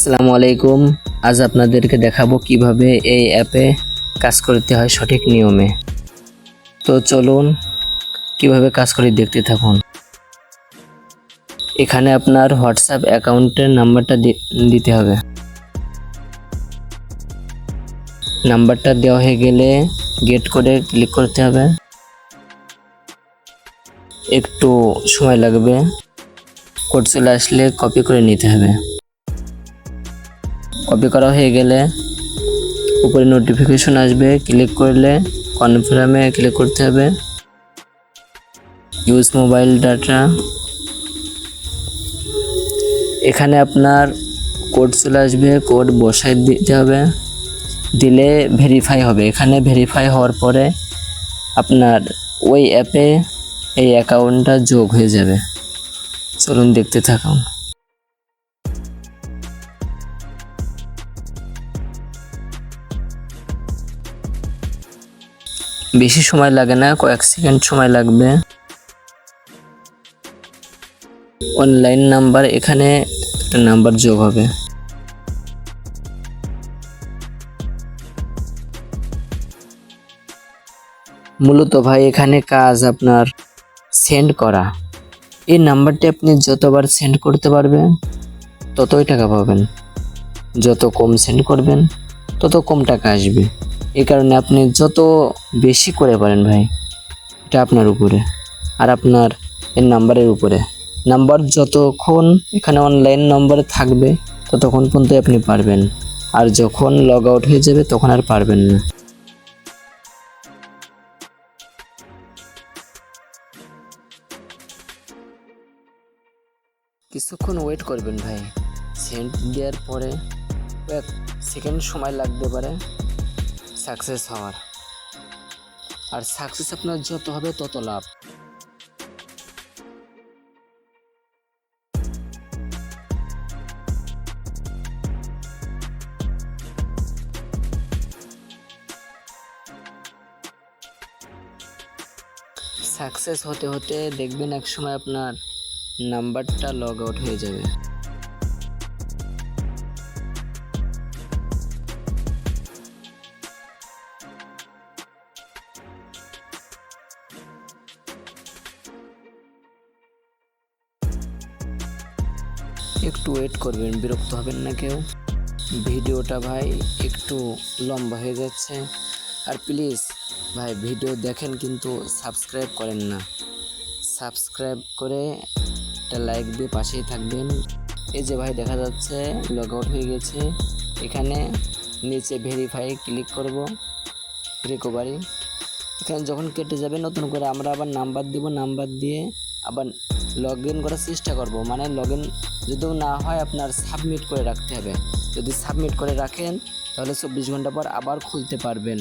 আসসালামু আলাইকুম। আজ আপনাদেরকে দেখাবো কিভাবে এই অ্যাপে কাজ করতে হয় সঠিক নিয়মে। তো চলুন কিভাবে কাজ করে দেখতে থাকুন। এখানে আপনার হোয়াটসঅ্যাপ অ্যাকাউন্টের নাম্বারটা দিতে হবে। নাম্বারটা দেওয়া হয়ে গেলে গেট কোডে ক্লিক করতে হবে। একটু সময় লাগবে, কোড চলে আসলে কপি করে নিতে হবে। কপি করা হয়ে গেলে উপরে নোটিফিকেশন আসবে, ক্লিক করলে কনফার্মে ক্লিক করতে হবে। ইউজ মোবাইল ডাটা, এখানে আপনার কোড চলে আসবে, কোড বসাই দিতে হবে, দিলে ভেরিফাই হবে। এখানে ভেরিফাই হওয়ার পরে আপনার ওই অ্যাপে এই অ্যাকাউন্টটা যোগ হয়ে যাবে। চলুন দেখতে থাকুন। বেশি সময় লাগে না, কয়েক সেকেন্ড সময় লাগবে। অনলাইন নাম্বার, এখানে একটা নাম্বার যোগ হবে। মূলত ভাই এখানে কাজ আপনার সেন্ড করা। এই নাম্বারটি আপনি যতবার সেন্ড করতে পারবেন ততই টাকা পাবেন, যত কম সেন্ড করবেন তত কম টাকা আসবে। এই কারণে আপনি যত বেশি করে পারেন ভাই, এটা আপনার উপরে আর আপনার এই নাম্বারের উপরে। নাম্বার যতক্ষণ এখানে অনলাইন নম্বরে থাকবে ততক্ষণ পর্যন্ত আপনি পারবেন, আর যখন লগ আউট হয়ে যাবে তখন আর পারবেন না। কিছুক্ষণ ওয়েট করবেন ভাই। সেন্ড দেওয়ার পরে কয়েক সেকেন্ড সময় লাগতে পারে সাকসেস হওয়ার, আর সাকসেস আপনার যত হবে তত লাভ। সাকসেস হতে হতে দেখবেন এক সময় আপনার নাম্বারটা লগ আউট হয়ে যাবে। একটু ওয়েট করবেন, বিরক্ত হবেন না কেউ। ভিডিওটা ভাই একটু লম্বা হয়ে যাচ্ছে, আর প্লিজ ভাই ভিডিও দেখেন কিন্তু সাবস্ক্রাইব করেন না। সাবস্ক্রাইব করে একটা লাইক দিয়ে পাশেই থাকবেন। এই যে ভাই দেখা যাচ্ছে লগ আউট হয়ে গেছে। এখানে নিচে ভেরিফাই ক্লিক করব, রিকভারি। এখানে যখন কেটে যাবে নতুন করে আমরা আবার নাম্বার দিব, নাম্বার দিয়ে আবার লগ ইন করার চেষ্টা করব। মানে লগ ইন যদিও না হয় আপনার সাবমিট করে রাখতে হবে। যদি সাবমিট করে রাখেন তাহলে 24 ঘন্টা পর আবার খুলতে পারবেন।